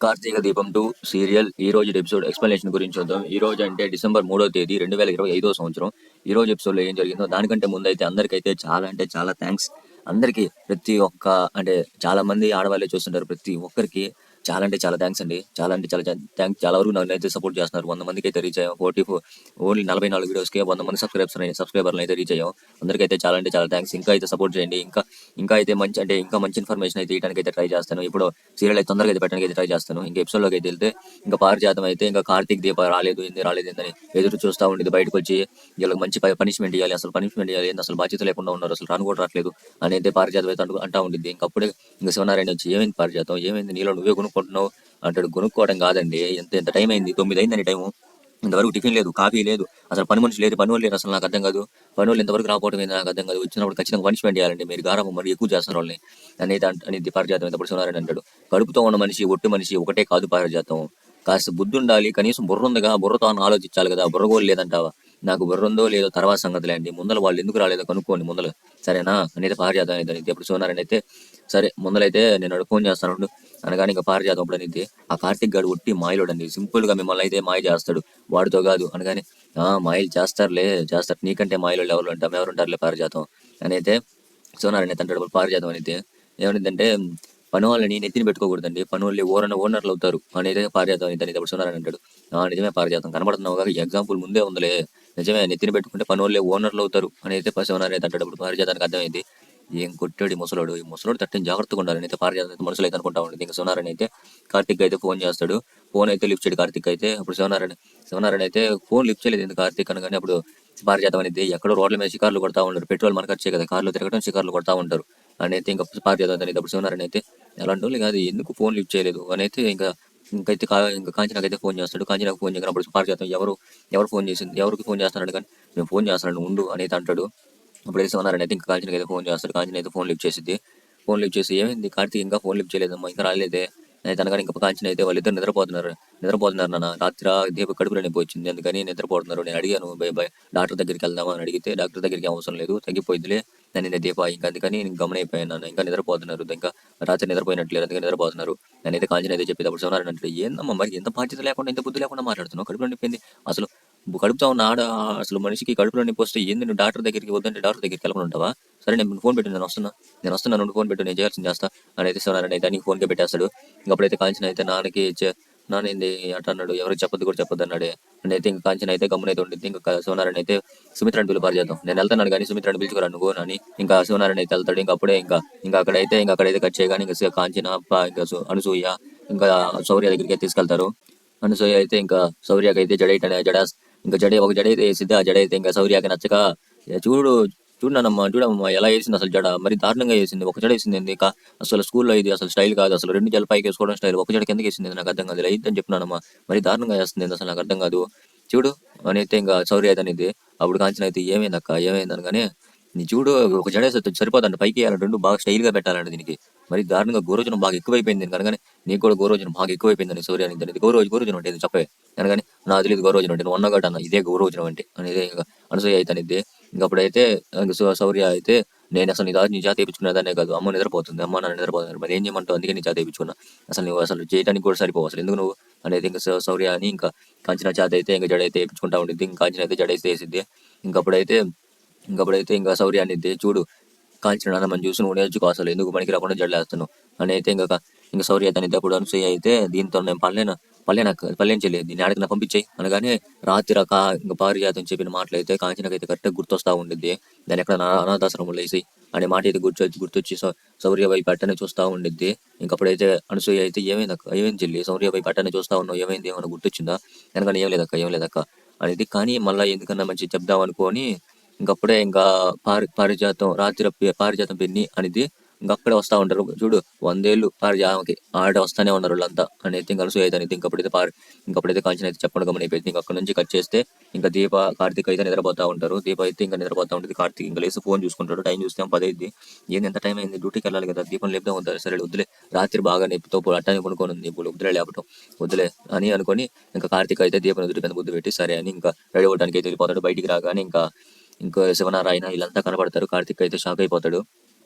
కార్తీక దీపం 2 సీరియల్ ఈ రోజు ఎపిసోడ్ ఎక్స్ప్లెనేషన్ గురించి చూద్దాం. ఈ రోజు అంటే డిసెంబర్ 3వ తేదీ 2025వ సంవత్సరం. ఈ రోజు ఎపిసోడ్ లో ఏం జరిగిందో దానికంటే ముందు అయితే అందరికైతే చాలా అంటే చాలా థ్యాంక్స్. అందరికి ప్రతి ఒక్క అంటే చాలా మంది ఆడవాళ్ళే చూస్తుంటారు. ప్రతి ఒక్కరికి చాలా అంటే చాలా థ్యాంక్స్ అండి. చాలా అంటే చాలా థ్యాంక్స్. చాలా వరకు నన్ను అయితే సపోర్ట్ చేస్తున్నారు. 100 మందికి అయితే రీచ్ అయ్యాం. ఓన్లీ 44 వీడియోస్కి 100 మంది సబ్స్క్రైబర్లు అయితే రీచ్ అయ్యాం. అందరికైతే చాలా అంటే చాలా థ్యాంక్స్. ఇంకా అయితే సపోర్ట్ చేయండి. ఇంకా అయితే ఇంకా మంచి ఇన్ఫర్మేషన్ అయితే ఇవ్వడానికి అయితే ట్రై చేస్తాను. ఇప్పుడు సీరియల్ అయితే తొందరగా అయితే పెట్టడానికి అయితే ట్రై చేస్తాను. ఇంకా ఎపిసోడ్లోకి అయితే వెళ్తే ఇంకా పారిజాతం అయితే ఇంకా కార్తీక్ దీప రాలేదు ఏందని ఎదురు చూస్తూ ఉండేది. బయటకు వచ్చి వీళ్ళకి మంచి పనిష్మెంట్ ఇవ్వాలి, అసలు పనిష్మెంట్ ఇవ్వాలి, అసలు బాధ్యత లేకుండా ఉన్నారు, అసలు రాను కూడా రావట్లేదు అని అయితే పారిజాతం అయితే అంటా ఉండిద్ది. ఇంకప్పుడే ఇంకా శివనారాయణ వచ్చి ఏమైంది పారిజాతం, ఏమైంది, నీలో నువ్వే కొనుక్కుంటున్నావు అంటాడు. కొనుక్కోవడం కాదండి, ఎంత టైం అయింది, 9 అయిందని టైము, ఇంతవరకు టిఫిన్ లేదు, కాఫీ లేదు, అసలు పని మనిషి లేదు, పని వాళ్ళు లేరు, అసలు నాకు అర్థం కాదు, పని వాళ్ళు ఇంతవరకు రాకపోవడం ఏంది నాకు అర్థం కాదు, వచ్చినప్పుడు ఖచ్చితంగా పనిష్మెంట్ చేయాలండి, మీరు గారాబం మరి ఎక్కువ చేస్తున్నారు వాళ్ళని అనేది పారిజాతం అయితే శివనారాయణ అంటాడు. కడుపుతో ఉన్న మనిషి ఒట్టి మనిషి ఒకటే కాదు పారిజాతం, కాస్త బుద్ధి ఉండాలి, కనీసం బుర్ర ఉందిగా, బుర్రతో ఆలోచించాలి కదా, బుర్ర కూడా లేదంటావా, నాకు బుర్ర ఉందో లేదో తర్వాత సంగతులే అండి, ముందర వాళ్ళు ఎందుకు రాలేదో కనుక్కోండి ముందర, సరేనా అనేది పారిజాతం అనేది. ఇప్పుడు శివనారాయణ అయితే సరే ముందలైతే నేను ఫోన్ చేస్తాను అనగానే ఇంకా పారిజాతం అప్పుడు అనేది, ఆ కార్తిక్ గాడు ఒట్టి మాయలోడు అండి, సింపుల్ గా మిమ్మల్ని అయితే మాయ చేస్తాడు, వాడితో కాదు అనగానే, మాయలు చేస్తారు, నీకంటే మాయలు ఎవరు అంటాం, ఎవరుంటారులే పారిజాతం అని అయితే శివనారాయణ అయితే అంటాడు. పారిజాతం అనేది ఏమనిందంటే, పని వాళ్ళని నెత్తిని పెట్టుకోకూడదండి, పని వాళ్ళు ఓనర్లు అవుతారు అనేది పారిజాతం అయితే ఇప్పుడు శివనారాయణ అంటాడు. నిజమే పారిజాతం, కనబడుతున్నావు ఎగ్జాంపుల్ ముందే ఉందిలే, నిజమే, నెత్తిని పెట్టుకుంటే పని వాళ్ళే ఓనర్లు అవుతారు అనేది శివనారాయణ అయితే అంటాడు. ఇప్పుడు పారిజాతానికి అర్థమైంది, ఏం కొట్టాడు ఈ ముసలోడు తట్టని జాగ్రత్తగా ఉండాలని అయితే పారిజాతం అయితే మనసులో అయితే అనుకుంటా ఉంటుంది. ఇంకా శివనారాయణ అయితే కార్తిక్ అయితే ఫోన్ చేస్తాడు. ఫోన్ అయితే లిఫ్ట్ చేయడు కార్తిక్ అయితే. అప్పుడు శివనారాయణ అయితే ఫోన్ లిఫ్ట్ చేయలేదు ఎందుకు కార్తిక్ అనగానే, అప్పుడు పారిజాతం అనేది, ఎక్కడో రోడ్ల మీద షికార్లు కొడతా ఉంటారు, పెట్రోల్ మనకు వచ్చే కదా, కార్లో తిరగడం షికార్లు కొడతా ఉంటారు అని అయితే ఇంకా పారిజాతం అనేది. అప్పుడు శివనారాయణ అయితే, అలాంటి వాళ్ళు కాదు, ఎందుకు ఫోన్ లిఫ్ట్ చేయలేదు అని అయితే ఇంకా కాంచనాకి అయితే ఫోన్ చేస్తాడు. కాంచనాకు ఫోన్ చేయగానే అప్పుడు పారిజాతం ఎవరు ఫోన్ చేసింది, ఎవరికి ఫోన్ చేస్తున్నాడు కానీ, మేము ఫోన్ చేస్తున్నాడు ఉండు అని అయితే అంటాడు. అప్పుడు అయితే శివనారాయణ అయితే ఇంకా కాంచనకి అయితే ఫోన్ చేస్తాడు. కాంచన అయితే ఫోన్ లిఫ్ట్ చేసిద్ది. ఫోన్ లిఫ్ట్ చేసి, ఏమైంది కార్తీక్ ఇంకా ఫోన్ లిఫ్ట్ చేయలేదమ్మా, ఇంకా రాలేదే అయితే అనగానే, ఇంకా కాంచన అయితే వాళ్ళిద్దరు నిద్రపోతున్నారు నాన్న, రాత్రి దీప కడుపులో నొప్పి వచ్చింది అందుకని నిద్రపోతున్నారు, నేను అడిగాను డాక్టర్ దగ్గరికి వెళ్దామా అని అడిగితే, డాక్టర్ దగ్గరికి అవసరం లేదు, తగ్గిపోయిందిలే, నేను దీప ఇంకా అందుకని నేను గమనైపోయాను, ఇంకా నిద్రపోతున్నారు, ఇంకా రాత్రి నిద్రపోయినట్లేదు అందుకని నిద్రపోతున్నారు నేనైతే కాంచన అయితే చెప్పేది. అప్పుడు శివనారాయణ అంటే, ఏందమ్మా మరి ఎంత బాధ్యత లేకుండా ఎంత బుద్ధి లేకుండా మాట్లాడుతున్నావు, కడుపులో నొప్పింది, అసలు కడుపుతో ఉన్న అసలు మనిషికి కడుపులో నొప్పి వస్తే ఏంది, నువ్వు డాక్టర్ దగ్గరికి వద్దంటే డాక్టర్ దగ్గరికి వెళ్ళకుండా ఉంటావా, సరే నేను ఫోన్ పెట్టు, నేను వస్తున్నాను ఫోన్ పెట్టు, నేను చేయాల్సింది చేస్తా అని అయితే శివనారాయణ అయితే నీకు ఫోన్కే పెట్టేస్తాడు. ఇంకప్పుడైతే కాంచన అయితే నానేంది అట్లా అన్నాడు, ఎవరికి చెప్పొద్దు అన్నాడే అని అయితే ఇంకా కాంచన అయితే గమ్మునైతే ఉంటుంది. ఇంకా శివనారాయణ అయితే సుమిత్రని పిలుపారు చేద్దాం, నేను వెళ్తాను కానీ సుమిత్రని పిలుచుకురా నువ్వు అని ఇంకా శివనారాయణ అయితే వెళ్తాడు. ఇంకా అప్పుడే ఇంకా అక్కడైతే కట్ చేయగానే ఇంకా కాంచన ఇంకా అనసూయ ఇంకా శౌర్య దగ్గరికి తీసుకెళ్తారు. అనసూయ అయితే ఇంకా శౌర్యకి అయితే ఒక జడ అయితే వేసిద్ది. ఆ జడ అయితే ఇంకా శౌర్యకి నచ్చక, చూడమ్మా ఎలా వేసింది అసలు జడ, మరి దారుణంగా వేసింది, ఒక జడ వేసింది అసలు స్కూల్లో ఇది అసలు స్టైల్ కాదు, అసలు 2 జడలు పైకి వేసుకోవడం స్టైల్, ఒక జడ కిందకి వేసింది నాకు అర్థం కాదు, ఇలా అని చెప్పినానమ్మా, మరి దారుణంగా వేస్తుంది అసలు నాకు అర్థం కాదు, చూడు అని అయితే ఇంకా శౌర్య అయితే అనేది. అప్పుడు కాంచన అయితే ఏమైంది అనగానే, నీ చూడు ఒక జడ వేస్తే సరిపోదండి, పైకి వేయాలంటే 2 బాగా స్టైల్ గా పెట్టాలండి, దీనికి మరి దారుణంగా గోరోజనం బాగా ఎక్కువైపోయింది కనుకనే, నీకు కూడా గోరోజనం బాగా ఎక్కువైపోయిందని శౌర్య అనేది. గోరోజనం అంటే చెప్పే అనగానే, నా తెలియదు గౌరవజనం అంటే, నువ్వు అన్నగాట అన్న ఇదే గౌరవజనం అంటే అనేది అనసూయ అయితే అనేది. ఇంకప్పుడైతే శౌర్య అయితే, నేను అసలు నీ చేత వేయించుకునేదానే కాదు, అమ్మ నాన్న నిద్రపోతున్నారు, మరి ఏం చేయమంటావు, అందుకే నీ చేత వేయించుకున్నా, అసలు నువ్వు అసలు చేయడానికి కూడా సరిపోవు, అసలు ఎందుకు నువ్వు అనేది ఇంకా శౌర్య అని ఇంకా కాంచన చేత అయితే ఇంకా జడ అయితే వేయించుకుంటా ఉంటుంది. ఇంకా కాంచన అయితే జడ అయితే వేసిద్ది. ఇంకప్పుడైతే ఇంకా శౌర్య అనేది, చూడు కాంచన నాన్న మనం చూసి నువ్వు నేర్చుకో, అసలు ఎందుకు పనికి రాకుండా జడలేస్తున్నావు అని అయితే ఇంకా శౌర్య అయితే అప్పుడు అనసూయ అయితే, దీంతో నేను పల్లెని చెల్లేదు దీన్ని ఆడికి పంపించాయి అనగానే, రాత్రి ఇంకా పారిజాతం చెప్పిన మాటలు అయితే కాంచనకైతే కరెక్ట్గా గుర్తొస్తా ఉండిద్ది. దాన్ని ఎక్కడ అనాథాశ్రమంలో వేసి అనే మాట అయితే గుర్తొచ్చి శౌర్య వైపు అట్టనే చూస్తూ ఉండిద్ది. ఇంకప్పుడైతే అనసూయ అయితే, ఏమైంది చెల్లి, శౌర్య వైపు అట్టనే చూస్తూ ఉన్నావు, ఏమైంది, ఏమైనా గుర్తొచ్చిందా అనగానే, ఏం లేదక్క అనేది. కానీ మళ్ళీ ఎందుకన్నా మంచి చెప్దాం అనుకొని ఇంకప్పుడే ఇంకా పారిజాతం పిన్ని అనేది ఇంకప్పుడే వస్తూ ఉంటారు. చూడు 100 ఏళ్ళు పారిజాతంకి ఆడ వస్తానే ఉన్నారు వాళ్ళంతా అని అయితే కలిసి అయితే అనేది. ఇంకప్పుడైతే కాంచన అయితే చెప్పడం గమనైపోయింది. ఇంకా అక్కడ నుంచి కట్ చేస్తే ఇంకా కార్తీక్ అయితే నిద్రపోతా ఉంటారు. దీప అయితే ఇంకా నిద్రపోతా ఉంటుంది. కార్తీక్ ఇంకా లేసి ఫోన్ చూసుకుంటాడు. టైం చూస్తే 10 అయింది. ఏంది ఎంత టైం అయింది, డ్యూటీకి వెళ్ళాలి కదా, దీపం లేపుదాం వద్దా, సరే వద్దులే, రాత్రి బాగా నొప్పితో అట్టానే కొనుక్కొని ఉంది, ఇప్పుడు వద్దులే అని అనుకొని ఇంకా కార్తీక్ అయితే దీపం ఎదురు మీద బుద్ధి పెట్టి సరే అని ఇంకా రెడీ అవ్వడానికి అయితే వెళ్ళిపోతాడు. బయటికి రాగానే ఇంకా శివనారాయణ వీళ్ళంతా కనబడతారు. కార్తీక్ అయితే షాక్ అయిపోతాడు.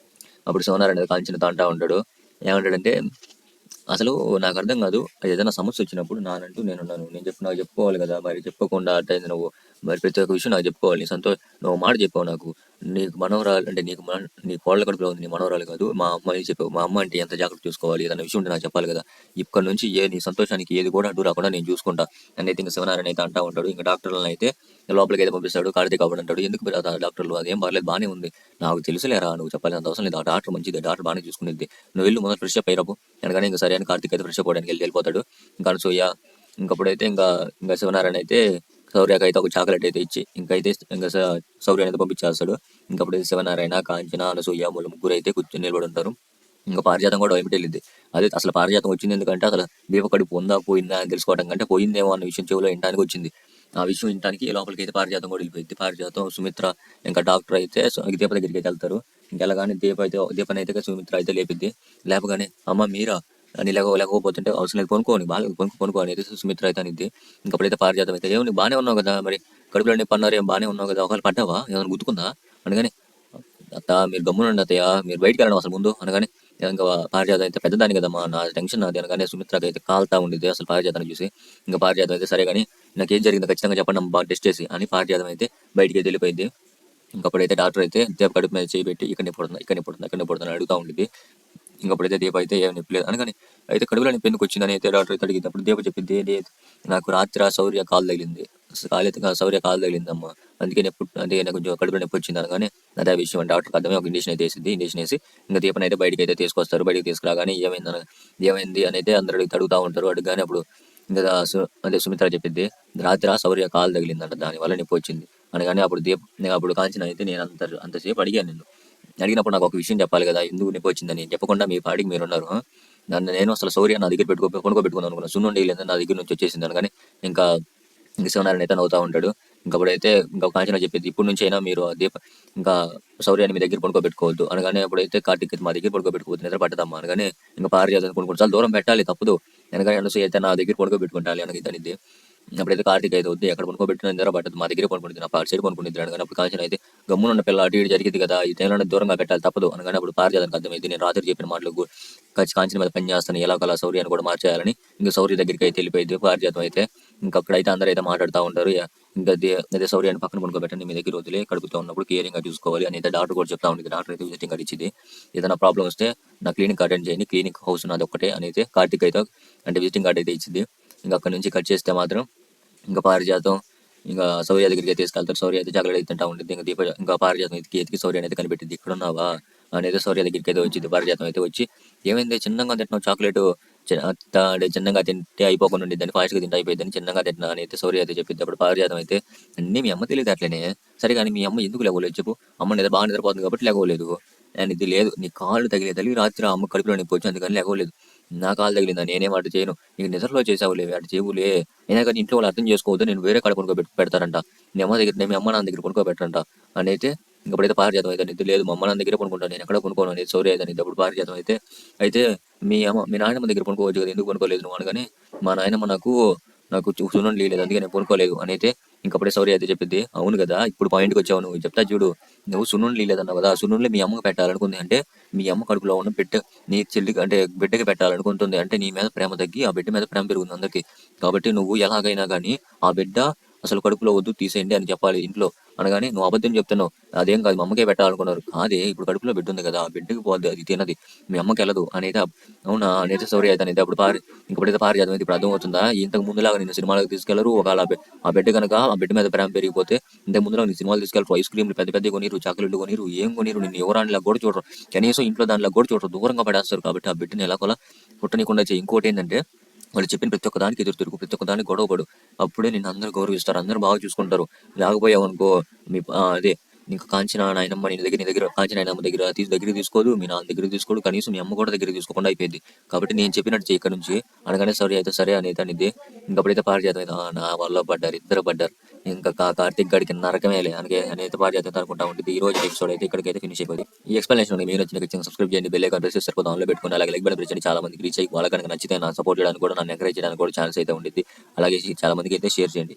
అప్పుడు శివనారాయణ కాంచిన తాంటా ఉంటాడు. ఏమంటాడంటే, అసలు నాకు అర్థం కాదు. ఏదైనా సమస్య వచ్చినప్పుడు నానంటూ నేనున్నాను. నాకు చెప్పుకోవాలి కదా! మరి చెప్పకుండా అట్టయింది నువ్వు. మరి ప్రతి ఒక్క విషయం నాకు చెప్పుకోవాలి. నువ్వు మాట చెప్పావు నాకు. నీకు మనవరాలు అంటే నీ కోడల కడుపులో ఉంది. నీ మనవరాలు కాదు. మా అమ్మని చెప్పావు. మా అమ్మ అంటే ఎంత జాగ్రత్త చూసుకోవాలి. ఏదైనా విషయం ఉంటే నాకు చెప్పాలి కదా! ఇక్కడి నుంచి నీ సంతోషానికి ఏది కూడా అడ్డు రాకుండా నేను చూసుకుంటా. నన్నైతే ఇంక శివనారాయణ అయితే అంటా ఉంటాడు. ఇంక డాక్టర్‌లనైతే లోపలికి అయితే పంపిస్తాడు. కార్తీక్ అవ్వడు అంటాడు. ఎందుకు డాక్టర్లు అదేం పర్లేదు బానే ఉంది. నాకు తెలుసులేరా నువ్వు చెప్పాల్సినంత అవసరం లేదు. ఆ డాక్టర్ మంచిదే. డాక్టర్ బానే చూసుకునిద్ది. నువ్వు వెళ్ళు మొదట ఫ్రెష్ అప్ అయ్యిరాపో. అనగానే ఇంక సరే అని కార్తీక్ అయితే ఫ్రెష్ అప్ అవ్వడానికి వెళ్ళిపోతాడు. ఇంకా అనసూయ ఇంకప్పుడైతే ఇంకా శివనారాయణ అయితే శౌర్యకి అయితే ఒక చాక్లెట్ అయితే ఇచ్చి ఇంకైతే ఇంకా శౌర్య అయితే పంపించేస్తాడు. ఇంకప్పుడైతే శివనారాయణ, కాంచన, అనసూయ ముగ్గురు అయితే కూర్చొని నిలబడి ఉంటారు. ఇంకా పారిజాతం కూడా వైపు వెళ్ళింది. అదే అసలు పారిజాతం వచ్చింది ఎందుకంటే అసలు దీప కడుపు ఉందా పోయిందా అని తెలుసుకోవడం కంటే పోయిందేమో అన్న విషయం చెవిలో వినడానికి వచ్చింది. ఆ విషయం వినడానికి లోపలికి అయితే పారిజాతం కూడా వెళ్ళిపోయింది. పారిజాతం, సుమిత్ర ఇంకా డాక్టర్ అయితే దీప దగ్గరికి అయితే వెళ్తారు. ఇంకెలాగానే దీపనైతే సుమిత్ర అయితే లేపిద్ది. లేపగానే అమ్మ మీరా అని లేకపోతుంటే అవసరం లేదు కొనుక్కోని బాగా కొనుక్కో అనేది సుమిత్ర అయితే అనిద్ది. ఇంకప్పుడైతే పారిజాతం అయితే ఏమో బాగానే ఉన్నావు కదా, మరి కడుపులో నొప్పి అన్నారు ఏం బాగానే ఉన్నావు కదా, ఒకవేళ పడ్డావా ఏమైనా గుర్తుకుందా అనగానే అత్త మీరు గమ్మునండి అత్తయ్య, మీరు బయటికి వెళ్ళడం అసలు ముందు అనగానే ఇంకా పారిజాతం అయితే పెద్దదాని కదమ్మా నా టెన్షన్ నాది అనగానే సుమిత్రకి అయితే కాలుతా ఉండేది అసలు పారిజాతాన్ని చూసి. ఇంకా పారిజాతం అయితే సరే కానీ నాకేం జరిగిందో ఖచ్చితంగా చెప్పండి బాగా టెస్ట్ చేసి అని పారిజాతం అయితే బయటికి అయితే వెళ్ళిపోయింది. ఇంకప్పుడైతే డాక్టర్ అయితే దీప కడుపు మీద చేయి ఇక్కడ పుడుతుంది అడుగుతా ఉండేది. ఇంకప్పుడైతే దీప అయితే ఏం నొప్పి లేదు అనగానే అయితే కడుపులో నొప్పి ఎందుకు వచ్చిందని అయితే డాక్టర్ అయితే అడిగింది. అప్పుడు దీప చెప్పింది నాకు రాత్రి శౌర్య కాలు తగిలింది, శౌర్య కాలు తగిలిందమ్మా, అందుకే నాకు కొంచెం కడుపులో నొప్పి వచ్చింది అనగానే అదే విషయం డాక్టర్కి అర్థమే ఒక ఇంజక్షన్ అయితే వేసింది. ఇంజక్షన్ వేసి ఇంకా దీపని అయితే బయటికి అయితే తీసుకొస్తారు. బయటికి తీసుకురాగానే ఏమైంది అని అయితే అందరూ అడుగుతూ ఉంటారు. అడుగుగానే అప్పుడు ఇంకా అదే సుమిత్ర చెప్పింది రాత్రి శౌర్య కాలు తగిలిందంట, దానివల్ల నొప్పి వచ్చింది అనగానే అప్పుడు కాంచిన అయితే నేను అంతసేపు అడిగాను నిన్ను. అడిగినప్పుడు నాకు ఒక విషయం చెప్పాలి కదా, ఎందుకు నొప్పి వచ్చిందని చెప్పకుండా మీ పాడికి మీరు ఉన్నారు. నేను అసలు శౌర్య నా దగ్గర కొనుక్కోబెట్టుకుందాం అనుకున్నాను. సున్నుండి లేదని నా దగ్గర నుంచి వచ్చేసింది అనగానే ఇంకా శివనారాయణ అయితే నవ్వుతా ఉంటాడు. ఇంకప్పుడైతే ఇంకా కాంచన చెప్పేది ఇప్పటి నుంచి అయినా మీరు ఇంకా శౌర్యాన్ని మీ దగ్గర పడుకోబెట్టుకోవద్దు అనగానే అప్పుడైతే కార్తీక్ మా దగ్గర పడుకోబెట్టుకోవద్దు నిద్ర పట్టదమ్మా అనగానే ఇంకా పారిజాతం కొనుక్కోవచ్చు చాలా దూరం పెట్టాలి తప్పదు అనగానే అనసూయ అయితే నా దగ్గర పడుకోబెట్టుకుంటాలి అనగా ఇద్దనిద్ది. అప్పుడైతే కార్తీక్ అయితే వద్దు ఎక్కడ పడుకోబెట్టిన నిద్ర పట్టదు, మా దగ్గర పడుకుంటుంది, నా పాటు సైడ్ పడుకుంటుంది అనగానే అప్పుడు కాంచన అయితే గమ్మున ఉన్న పిల్ల అటు ఇటు జరిగింది కదా, ఈ టైంలో దూరంగా పెట్టాలి తప్పదు అనగానే అప్పుడు పారిజాతానికి అర్థమైంది నేను రాత్రి చెప్పిన మాటలు కాంచన మీద పని చేస్తాను, ఎలా కలా శౌర్యాన్ని కూడా మార్చేయాలని ఇంకా శౌర్య దగ్గరికి అయితే వెళ్ళిపోయింది పారిజాతం అయితే. ఇంకా అక్కడైతే అందరూ అయితే మాట్లాడుతూ ఉంటారు. ఇంకా అదే శౌర్యాన్ని పక్కన పడుకోబెట్టండి, మీ దగ్గర వదిలే కడుపుతో ఉన్నప్పుడు కేరింగ్ గా చూసుకోవాలి అని అయితే డాక్టర్ కూడా చెప్తా ఉంటుంది. డాక్టర్ అయితే విజిటింగ్ కార్డు ఇచ్చింది. ఏదైనా ప్రాబ్లం వస్తే నా క్లినిక్ అటెండ్ చేయండి, క్లినిక్ హౌస్ నాది ఒక్కటే అని అయితే కార్తీక్ అయితే అంటే విజిటింగ్ కార్డు అయితే ఇచ్చింది. ఇంకా అక్కడ నుంచి కట్ చేస్తే మాత్రం ఇంకా పారిజాతం ఇంకా శౌర్య దగ్గరికి తీసుకెళ్తారు. శౌర్య అయితే చాక్లెట్ అయితే తింటా ఉంటుంది. ఇంకా పారిజాతం ఎతికి శౌర్య అయితే కనిపెట్టింది. ఇక్కడ ఉన్నావా అనేది శౌర్య దగ్గరికి అయితే వచ్చింది. పారిజాతం అయితే వచ్చి ఏమైంది చిన్నగా తింటున్నావు చాక్లెట్, అంటే చిన్నగా తింటే అయిపోకుండా ఉండేది, ఫాస్ట్ గా తింటే అయిపోయిందని చిన్నగా తింటున్నా అని అయితే శౌర్య అయితే చెప్పింది. అప్పుడు పారిజాతం అయితే అన్నీ మీ అమ్మ తెలియదు అట్లనే, సరే కానీ మీ అమ్మ ఎందుకు లేవలేదు చెప్పు, అమ్మ బాగా నిద్రపోతుంది కాబట్టి లేవలేదు అని. ఇది లేదు నీ కాళ్ళు తగిలి రాత్రి అమ్మ కడుపులో నింపొచ్చు అందుకని లేవలేదు, నా కాలు తగిలిందా నేనేం అటు చేయను, నీకు నిద్రలో చేసావులే అటు చేయవులే, అయినా కానీ ఇంట్లో వాళ్ళు అర్థం చేసుకోవద్దు, నేను వేరే కాడ పెడతారంట, మీ అమ్మ నాన్న దగ్గర కొనుక్కోబెట్టరంట అని అయితే. ఇంకప్పుడైతే పారిజాతం అయితే నిద్ర లేదు, మా అమ్మ నాన్న దగ్గర కొనుక్కుంటాను, నేను ఎక్కడ కొనుక్కోను అనేది శౌర్య అయితే అప్పుడు పారిజాతం అయితే మీ నాయనమ్మ దగ్గర కొనుక్కోవచ్చు కదా, ఎందుకు కొనుక్కోలేదు నువ్వు అనగానే మా నాయనమ్మ నాకు సున్నుండి లేదు అందుకే నేను కొనుక్కోలేదు అని అయితే. ఇంకప్పుడే శౌర్య అయితే చెప్పింది అవును కదా ఇప్పుడు పాయింట్కి వచ్చావు, నువ్వు చెప్తా చూడు, నువ్వు సున్నుండి లేదన్నావు కదా, సున్నుండి మీ అమ్మకి పెట్టాలనుకుంది అంటే మీ అమ్మ కడుపులో ఉన్న నీ చెల్లికి అంటే బిడ్డకి పెట్టాలనుకుంటుంది అంటే నీ మీద ప్రేమ తగ్గి ఆ బిడ్డ మీద ప్రేమ పెరుగుతుంది అందరికి, కాబట్టి నువ్వు ఎలాగైనా కానీ ఆ బిడ్డ అసలు కడుపులో వద్దు తీసేయండి అని చెప్పాలి ఇంట్లో అనగానే నువ్వు అబద్ధం చెప్తున్నావు, అదేం కాదు మా అమ్మకే పెట్టాలనుకున్నారు, కాదే ఇప్పుడు కడుపులో బిడ్డ ఉంది కదా ఆ బిడ్డకి పోద్ది, అది తినది, మీ అమ్మకి వెళ్ళదు అనేది. అవునా అనేది శౌర్య అయితే అనేది. ఇంకప్పుడైతే పారిజాతం అయితే ఇప్పుడు అర్థం అవుతుందా, ఇంతకు ముందులాగా నేను సినిమాలకు తీసుకెళ్లరు, ఒకవేళ ఆ బిడ్డ కనుక ఆ బిడ్డ మీద ప్రేమ పెరిగిపోతే ఇంతకు ముందులో నీ సినిమాలు తీసుకెళ్తారు, ఐస్ క్రీమ్లు పెద్ద పెద్ద కొనిరు, చాక్లెట్లు కొనిరు, ఏం కొనిరు, నిన్ను ఎవరానిలా కూడా చూడరు, కనీసం ఇంట్లో దానిలో కూడా చూడరు, దూరంగా పడేస్తారు. కాబట్టి ఆ బిడ్డని ఎలాగోలా పుట్టనీయకుండా చేయి. ఇంకోటి ఏంటంటే వాళ్ళు చెప్పిన ప్రతి ఒక్క దానికి ఎదురు తిరుగు, ప్రతి ఒక్క దానికి గొడవపడు, అప్పుడే నిన్ను అందరూ గౌరవిస్తారు, అందరూ బాగా చూసుకుంటారు. లేకపోయావు అనుకో అదే ఇంకా కాంచన నాయనమ్మ నీ దగ్గర కాంచన నాయనమ్మ దగ్గర తీసుకోదు, మీ నాన్న దగ్గర తీసుకోడు, కనీసం మీ అమ్మ కూడా దగ్గర తీసుకోకుండా అయిపోయింది. కాబట్టి నేను చెప్పినట్టు చేయి ఇక్కడ నుంచి అనగానే సరే అయితే సరే అనేది అనేది. ఇంకప్పుడైతే పారిజాతం నా వల్ల ఇద్దరు పడ్డారు, ఇంకా కార్తీక్ గడికి నరకమేలే అనేది పారిజాతం అనుకుంటా ఉంటుంది. ఈ రోజు ఎపిసోడ్ అయితే ఇక్కడికైతే ఫినిష్ అయిపోయింది. ఈ ఎక్స్ప్లెనేషన్ మీరు నచ్చిన సబ్స్క్రైబ్ చేయండి, బెల్ ఐకాన్ ప్రెస్ చేసి సరిపోతుంది, ఆన్లో పెట్టుకుని అలాగే లైక్ బటన్ ప్రెస్ చేయండి, చాలా మందికి రీచ్ అయ్యి వాళ్ళ కనుక నచ్చితే నా సపోర్ట్ చేయడానికి కూడా నన్ను ఎంకరేజ్ చేయడానికి కూడా ఛాన్స్ అయితే ఉంటుంది. అలాగే చాలా మందికి అయితే షేర్ చేయండి.